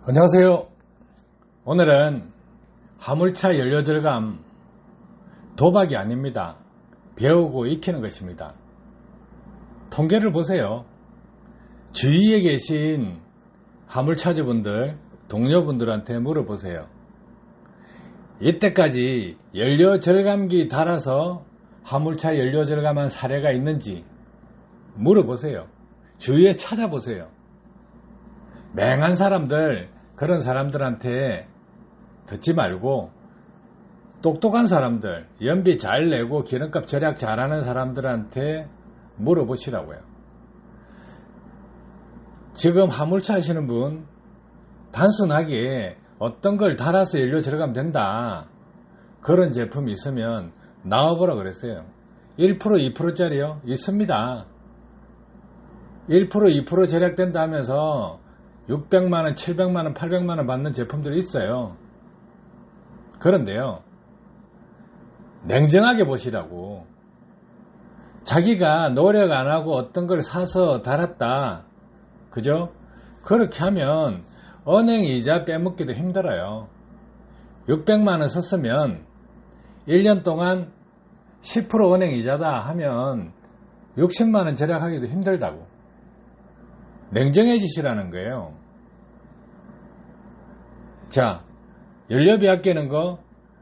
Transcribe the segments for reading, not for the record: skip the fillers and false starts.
안녕하세요. 오늘은 화물차 연료절감 도박이 아닙니다. 배우고 익히는 것입니다. 통계를 보세요. 주위에 계신 화물차주분들, 동료분들한테 물어보세요. 이때까지 연료절감기 달아서 화물차 연료절감한 사례가 있는지 물어보세요. 주위에 찾아보세요. 맹한 사람들, 그런 사람들한테 듣지 말고 똑똑한 사람들, 연비 잘 내고 기름값 절약 잘하는 사람들한테 물어보시라고요. 지금 화물차 하시는 분 단순하게 어떤 걸 달아서 연료 절감 된다, 그런 제품이 있으면 나와보라 그랬어요. 1%, 2%짜리요? 있습니다. 1%, 2% 절약된다 하면서 600만원, 700만원, 800만원 받는 제품들이 있어요. 그런데요, 냉정하게 보시라고. 자기가 노력 안 하고 어떤 걸 사서 달았다, 그죠? 그렇게 하면 은행 이자 빼먹기도 힘들어요. 600만원 썼으면 1년 동안 10% 은행 이자다 하면 60만원 절약하기도 힘들다고. 냉정해지시라는 거예요. 자, 연료비 아끼는 거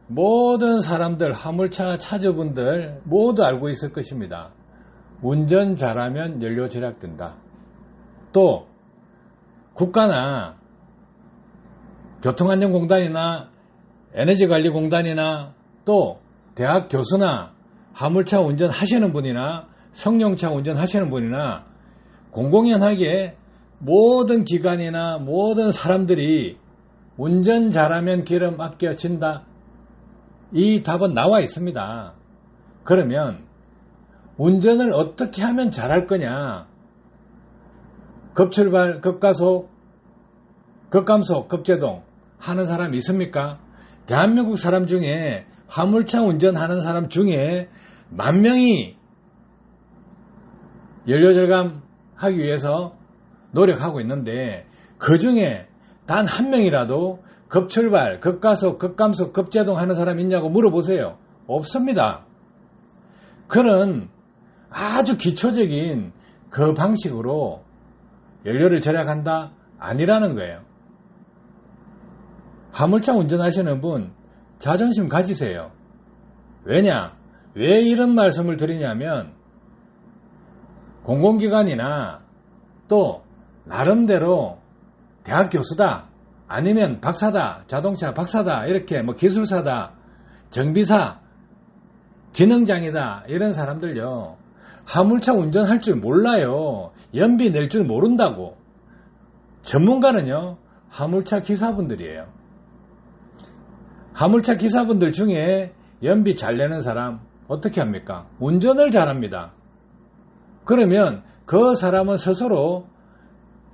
모든 사람들, 화물차 차주분들 모두 알고 있을 것입니다. 운전 잘하면 연료 절약된다. 또 국가나 교통안전공단이나 에너지관리공단이나 또 대학 교수나 화물차 운전하시는 분이나 성용차 운전하시는 분이나 공공연하게 모든 기관이나 모든 사람들이 운전 잘하면 기름 아껴진다, 이 답은 나와 있습니다. 그러면 운전을 어떻게 하면 잘할 거냐? 급출발, 급가속, 급감속, 급제동 하는 사람 있습니까? 대한민국 사람 중에 화물차 운전하는 사람 중에 10,000명이 연료절감 하기 위해서 노력하고 있는데 그 중에 단 한 명이라도 급출발, 급가속, 급감속, 급제동 하는 사람 있냐고 물어보세요. 없습니다. 그런 아주 기초적인 그 방식으로 연료를 절약한다? 아니라는 거예요. 화물차 운전하시는 분 자존심 가지세요. 왜냐? 왜 이런 말씀을 드리냐면 공공기관이나 또 나름대로 대학 교수다, 아니면 박사다, 자동차 박사다, 이렇게 뭐 기술사다, 정비사, 기능장이다, 이런 사람들요, 화물차 운전할 줄 몰라요. 연비 낼 줄 모른다고. 전문가는요, 화물차 기사분들이에요. 화물차 기사분들 중에 연비 잘 내는 사람 어떻게 합니까? 운전을 잘합니다. 그러면 그 사람은 스스로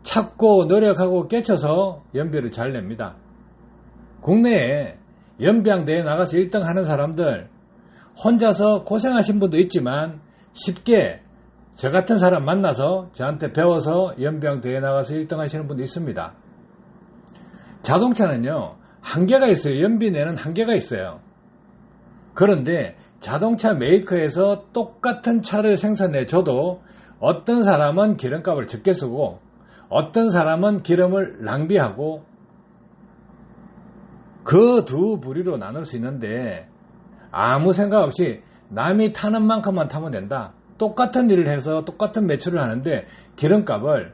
찾고 노력하고 깨쳐서 연비를 잘 냅니다. 국내에 연비항대에 나가서 1등 하는 사람들, 혼자서 고생하신 분도 있지만 쉽게 저 같은 사람 만나서 저한테 배워서 연비항대에 나가서 1등 하시는 분도 있습니다. 자동차는요, 한계가 있어요. 연비 내는 한계가 있어요. 그런데 자동차 메이커에서 똑같은 차를 생산해줘도 어떤 사람은 기름값을 적게 쓰고 어떤 사람은 기름을 낭비하고 그 두 부류로 나눌 수 있는데 아무 생각 없이 남이 타는 만큼만 타면 된다. 똑같은 일을 해서 똑같은 매출을 하는데 기름값을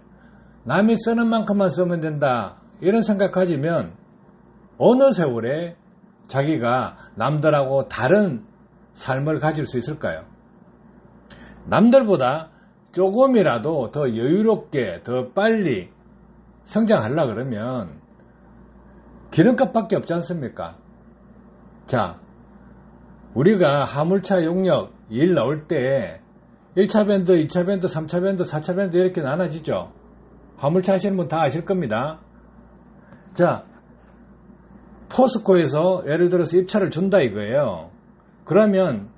남이 쓰는 만큼만 쓰면 된다, 이런 생각 가지면 어느 세월에 자기가 남들하고 다른 삶을 가질 수 있을까요? 남들보다 조금이라도 더 여유롭게 더 빨리 성장하려고 그러면 기름값밖에 없지 않습니까? 자, 우리가 화물차 용역 일 나올 때 1차 밴드, 2차 밴드, 3차 밴드, 4차 밴드 이렇게 나눠지죠. 화물차 하시는 분 다 아실 겁니다. 자, 포스코에서 예를 들어서 입차를 준다 이거예요. 그러면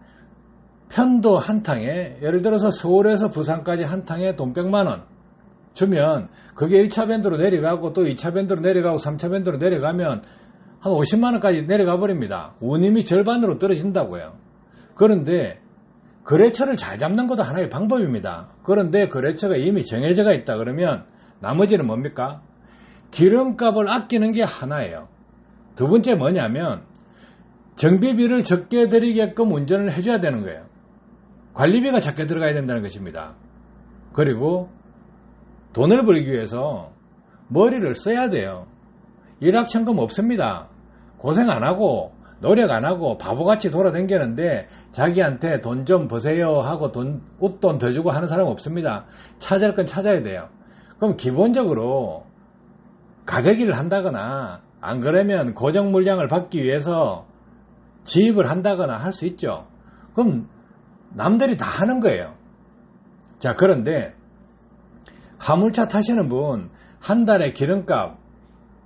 편도 한 탕에, 예를 들어서 서울에서 부산까지 한 탕에 돈 100만원, 주면 그게 1차 밴드로 내려가고 또 2차 밴드로 내려가고 3차 밴드로 내려가면 한 50만 원까지 내려가 버립니다. 운임이 절반으로 떨어진다고요. 그런데 거래처를 잘 잡는 것도 하나의 방법입니다. 그런데 거래처가 이미 정해져가 있다 그러면 나머지는 뭡니까? 기름값을 아끼는 게 하나예요. 두 번째 뭐냐면 정비비를 적게 들이게끔 운전을 해줘야 되는 거예요. 관리비가 작게 들어가야 된다는 것입니다. 그리고 돈을 벌기 위해서 머리를 써야 돼요. 일확천금 없습니다. 고생 안 하고 노력 안 하고 바보같이 돌아다니는데 자기한테 돈 좀 버세요 하고 웃돈 더 주고 하는 사람 없습니다. 찾을 건 찾아야 돼요. 그럼 기본적으로 가게기를 한다거나 안 그러면 고정 물량을 받기 위해서 지입을 한다거나 할 수 있죠. 그럼 남들이 다 하는 거예요. 자, 그런데 화물차 타시는 분 한 달에 기름값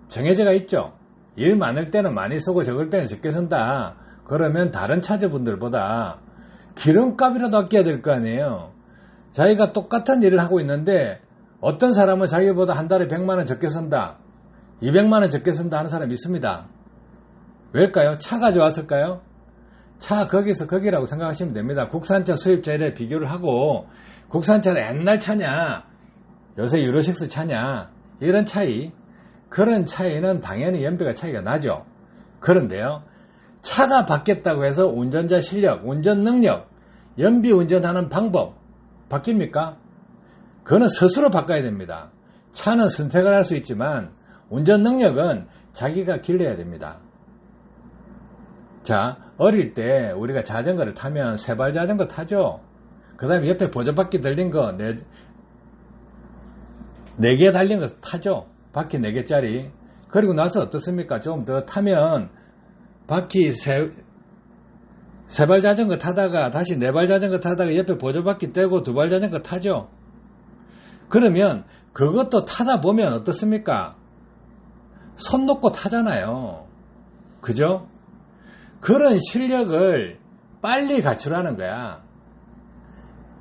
정해져가 있죠. 일 많을 때는 많이 쓰고 적을 때는 적게 쓴다. 그러면 다른 차주분들보다 기름값이라도 아껴야 될 거 아니에요. 자기가 똑같은 일을 하고 있는데 어떤 사람은 자기보다 한 달에 100만 원 적게 쓴다. 200만 원 적게 쓴다 하는 사람이 있습니다. 왜일까요? 차가 좋았을까요? 차 거기서 거기라고 생각하시면 됩니다. 국산차 수입차 이래 비교를 하고 국산차는 옛날 차냐 요새 유로6 차냐 이런 차이, 그런 차이는 당연히 연비가 차이가 나죠. 그런데요, 차가 바뀌었다고 해서 운전자 실력, 운전 능력, 연비 운전하는 방법 바뀝니까? 그거는 스스로 바꿔야 됩니다. 차는 선택을 할 수 있지만 운전 능력은 자기가 길러야 됩니다. 자, 어릴 때 우리가 자전거를 타면 세발 자전거 타죠. 그 다음에 옆에 보조바퀴 달린 거 4개 달린 거 타죠. 바퀴 4개짜리. 그리고 나서 어떻습니까? 좀 더 타면 바퀴 세발 자전거 타다가 다시 4발 자전거 타다가 옆에 보조바퀴 떼고 2발 자전거 타죠. 그러면 그것도 타다 보면 어떻습니까? 손 놓고 타잖아요. 그죠? 그런 실력을 빨리 갖추라는 거야.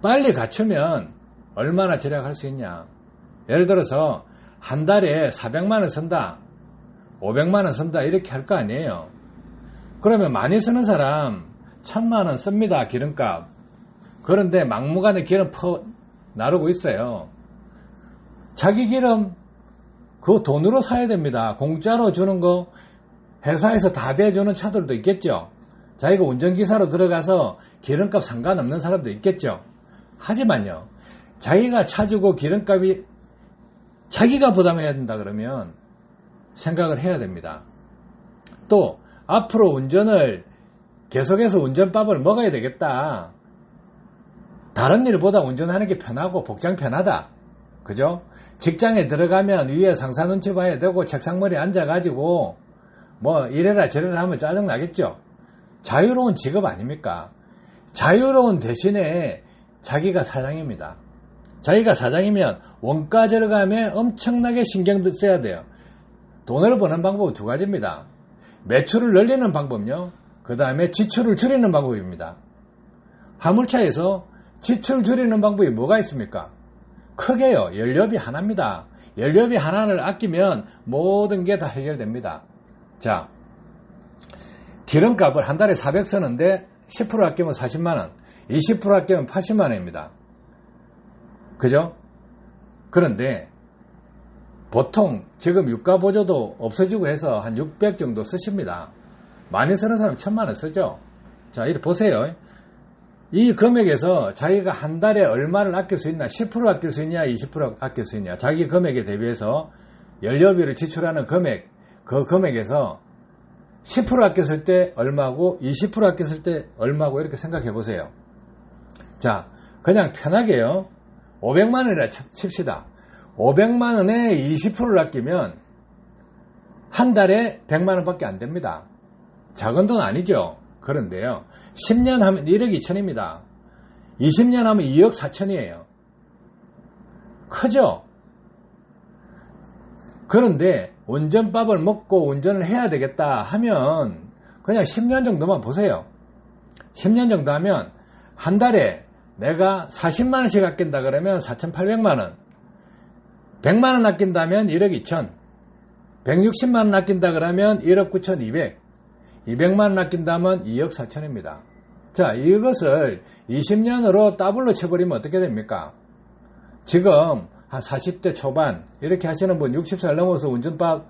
빨리 갖추면 얼마나 절약할 수 있냐. 예를 들어서 한 달에 400만 원 쓴다, 500만 원 쓴다 이렇게 할 거 아니에요. 그러면 많이 쓰는 사람 1000만 원 씁니다. 기름값. 그런데 막무가내 기름 나르고 있어요. 자기 기름 그거 돈으로 사야 됩니다. 공짜로 주는 거 회사에서 다 대주는 차들도 있겠죠. 자기가 운전기사로 들어가서 기름값 상관없는 사람도 있겠죠. 하지만요, 자기가 차 주고 기름값이 자기가 부담해야 된다 그러면 생각을 해야 됩니다. 또 앞으로 운전을 계속해서 운전밥을 먹어야 되겠다. 다른 일보다 운전하는 게 편하고 복장 편하다. 그죠? 직장에 들어가면 위에 상사 눈치 봐야 되고 책상머리에 앉아가지고 뭐 이래라 저래라 하면 짜증나겠죠. 자유로운 직업 아닙니까? 자유로운 대신에 자기가 사장입니다. 자기가 사장이면 원가 절감에 엄청나게 신경 써야 돼요. 돈을 버는 방법은 2가지입니다. 매출을 늘리는 방법요, 그 다음에 지출을 줄이는 방법입니다. 화물차에서 지출 줄이는 방법이 뭐가 있습니까? 크게요, 연료비 하나입니다. 연료비 하나를 아끼면 모든 게 다 해결됩니다. 자, 기름값을 한 달에 400 쓰는데 10% 아끼면 40만원, 20% 아끼면 80만원입니다. 그죠? 그런데 보통 지금 유가보조도 없어지고 해서 한 600 정도 쓰십니다. 많이 쓰는 사람 1000만원 쓰죠. 자, 이렇게 보세요. 이 금액에서 자기가 한 달에 얼마를 아낄 수 있나, 10% 아낄 수 있냐, 20% 아낄 수 있냐, 자기 금액에 대비해서 연료비를 지출하는 금액, 그 금액에서 10% 아꼈을 때 얼마고 20% 아꼈을 때 얼마고 이렇게 생각해 보세요. 자, 그냥 편하게요, 500만원이라 칩시다. 500만원에 20%를 아끼면 한 달에 100만원 밖에 안 됩니다. 작은 돈 아니죠. 그런데요, 10년 하면 1억 2천입니다. 20년 하면 2억 4천이에요. 크죠? 그런데 운전밥을 먹고 운전을 해야 되겠다 하면 그냥 10년 정도만 보세요. 10년 정도 하면 한 달에 내가 40만원씩 아낀다 그러면 4,800만원. 100만원 아낀다면 1억 2천, 160만원 아낀다 그러면 1억 9천2백, 200만원 아낀다면 2억 4천입니다. 자, 이것을 20년으로 더블로 쳐버리면 어떻게 됩니까? 지금 한 40대 초반 이렇게 하시는 분 60살 넘어서 운전밥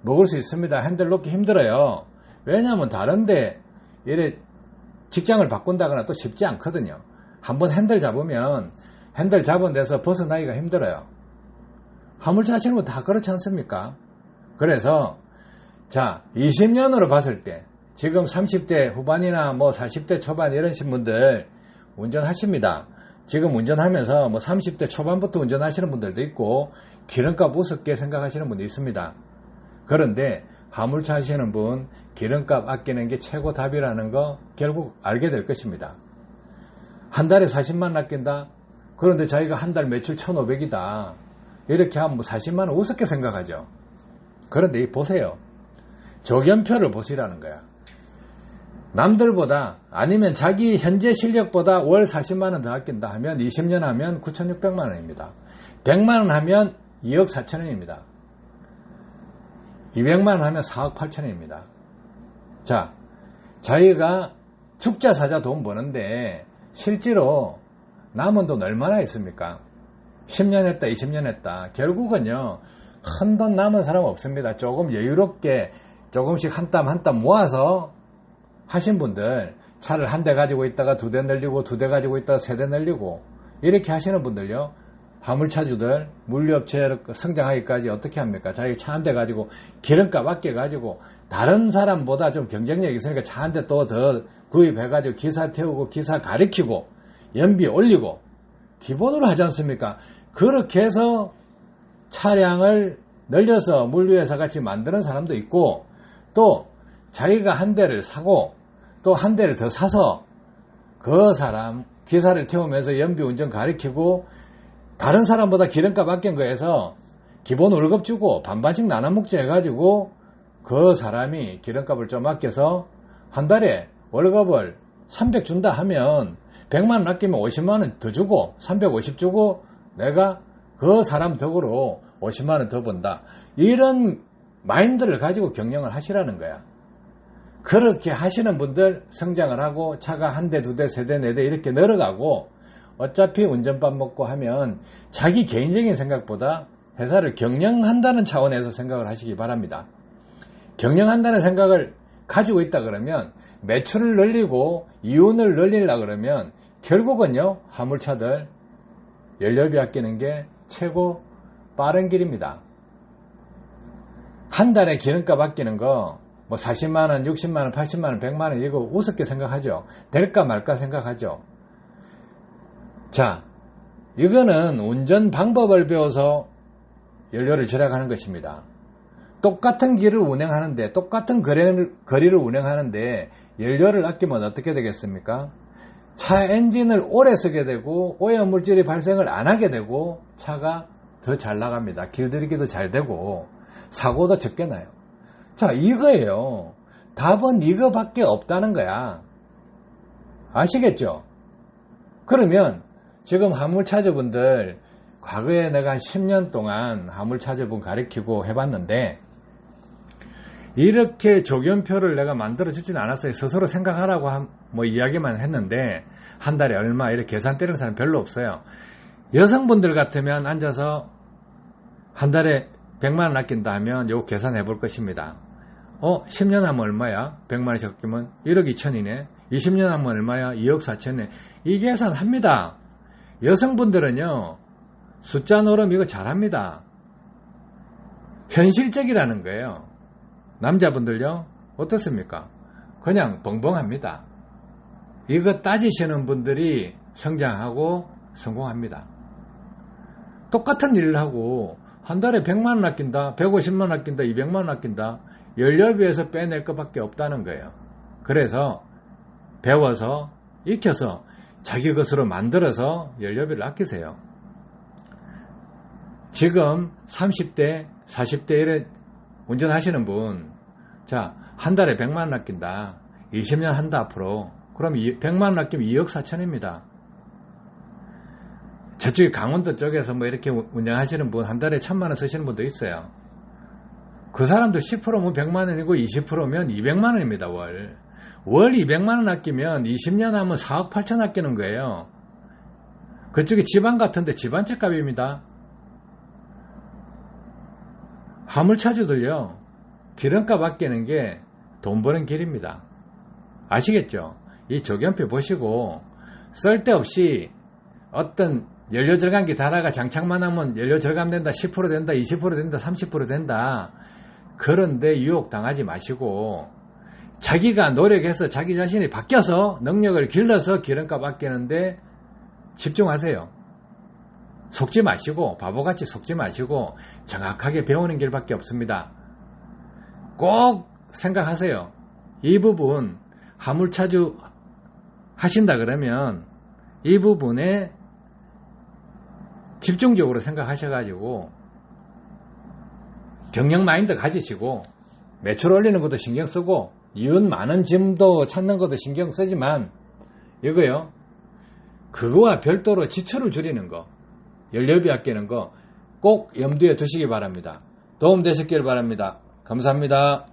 먹을 수 있습니다. 핸들 놓기 힘들어요. 왜냐하면 다른데 이래 직장을 바꾼다거나 또 쉽지 않거든요. 한번 핸들 잡으면 핸들 잡은 데서 벗어나기가 힘들어요. 화물차 하시는 분 다 그렇지 않습니까? 그래서 자, 20년으로 봤을 때 지금 30대 후반이나 뭐 40대 초반 이러신 분들 운전하십니다. 지금 운전하면서 뭐 30대 초반부터 운전하시는 분들도 있고 기름값 우습게 생각하시는 분도 있습니다. 그런데 화물차 하시는 분 기름값 아끼는 게 최고 답이라는 거 결국 알게 될 것입니다. 한 달에 40만 아낀다? 그런데 자기가 한 달 매출 1,500이다. 이렇게 하면 뭐 40만 원 우습게 생각하죠. 그런데 보세요. 조견표를 보시라는 거야. 남들보다 아니면 자기 현재 실력보다 월 40만 원 더 아낀다 하면 20년 하면 9,600만 원입니다. 100만 원 하면 2억 4천 원입니다. 200만 원 하면 4억 8천 원입니다. 자, 자기가 죽자 사자 돈 버는데 실제로 남은 돈 얼마나 있습니까? 10년 했다, 20년 했다. 결국은요, 큰 돈 남은 사람 없습니다. 조금 여유롭게 조금씩 한 땀 한 땀 모아서 하신 분들, 차를 한 대 가지고 있다가 두 대 늘리고, 두 대 가지고 있다가 세 대 늘리고, 이렇게 하시는 분들요, 화물차주들, 물류업체 성장하기까지 어떻게 합니까? 자기 차 한 대 가지고 기름값 아껴가지고, 다른 사람보다 좀 경쟁력이 있으니까 차 한 대 또 더 구입해가지고 기사 태우고, 기사 가리키고, 연비 올리고, 기본으로 하지 않습니까? 그렇게 해서 차량을 늘려서 물류회사 같이 만드는 사람도 있고, 또 자기가 한 대를 사고 또 한 대를 더 사서 그 사람 기사를 태우면서 연비 운전 가리키고 다른 사람보다 기름값 아낀 거에서 기본 월급 주고 반반씩 나눠 먹자 해가지고 그 사람이 기름값을 좀 아껴서 한 달에 월급을 300 준다 하면 100만 원 아끼면 50만 원 더 주고 350 주고 내가 그 사람 덕으로 50만 원 더 번다. 이런 마인드를 가지고 경영을 하시라는 거야. 그렇게 하시는 분들 성장을 하고 차가 한 대, 두 대, 세 대, 네 대 이렇게 늘어가고 어차피 운전밥 먹고 하면 자기 개인적인 생각보다 회사를 경영한다는 차원에서 생각을 하시기 바랍니다. 경영한다는 생각을 가지고 있다 그러면 매출을 늘리고 이윤을 늘리려고 그러면 결국은요, 화물차들 연료비 아끼는 게 최고 빠른 길입니다. 한 달에 기름값 아끼는 거 뭐 40만원, 60만원, 80만원, 100만원 이거 우습게 생각하죠. 될까 말까 생각하죠. 자, 이거는 운전 방법을 배워서 연료를 절약하는 것입니다. 똑같은 길을 운행하는데, 똑같은 거리를 운행하는데 연료를 아끼면 어떻게 되겠습니까? 차 엔진을 오래 쓰게 되고 오염물질이 발생을 안 하게 되고 차가 더 잘 나갑니다. 길들이기도 잘 되고 사고도 적게 나요. 자, 이거예요. 답은 이거밖에 없다는 거야. 아시겠죠? 그러면 지금 화물차주분들 과거에 내가 한 10년 동안 화물차주분 가르치고 해봤는데 이렇게 조견표를 내가 만들어 주진 않았어요. 스스로 생각하라고 뭐 이야기만 했는데 한 달에 얼마 이렇게 계산 때리는 사람 별로 없어요. 여성분들 같으면 앉아서 한 달에 100만 원 아낀다 하면 요거 계산해 볼 것입니다. 10년 하면 얼마야? 100만 원씩 아끼면 1억 2천이네. 20년 하면 얼마야? 2억 4천이네. 이 계산 합니다. 여성분들은요, 숫자 노름 이거 잘합니다. 현실적이라는 거예요. 남자분들요, 어떻습니까? 그냥 벙벙합니다. 이거 따지시는 분들이 성장하고 성공합니다. 똑같은 일을 하고 한 달에 100만 원 아낀다, 150만 원 아낀다, 200만 원 아낀다, 연료비에서 빼낼 것밖에 없다는 거예요. 그래서 배워서 익혀서 자기 것으로 만들어서 연료비를 아끼세요. 지금 30대, 40대 이래 운전하시는 분, 자, 한 달에 100만 원 아낀다. 20년 한다 앞으로. 그럼 100만 원 아끼면 2억 4천입니다. 저쪽에 강원도 쪽에서 뭐 이렇게 운영하시는 분 한 달에 1,000만 원 쓰시는 분도 있어요. 그 사람들 10%면 100만 원이고 20%면 200만 원입니다. 월 200만 원 아끼면 20년 하면 4억 8천 아끼는 거예요. 그쪽에 집안 같은데 집안채 값입니다. 화물차주들요, 기름값 아끼는 게 돈 버는 길입니다. 아시겠죠? 이 조견표 보시고 쓸데없이 어떤 연료 절감기 달아가 장착만 하면 연료 절감된다, 10% 된다, 20% 된다, 30% 된다. 그런데 유혹 당하지 마시고 자기가 노력해서 자기 자신이 바뀌어서 능력을 길러서 기름값 아끼는데 집중하세요. 속지 마시고, 바보같이 속지 마시고 정확하게 배우는 길밖에 없습니다. 꼭 생각하세요. 이 부분 화물차주 하신다 그러면 이 부분에 집중적으로 생각하셔가지고 경영 마인드 가지시고 매출 올리는 것도 신경 쓰고 이윤 많은 짐도 찾는 것도 신경 쓰지만 이거요, 그거와 별도로 지출을 줄이는 거, 연료비 아끼는 거 꼭 염두에 두시기 바랍니다. 도움 되셨길 바랍니다. 감사합니다.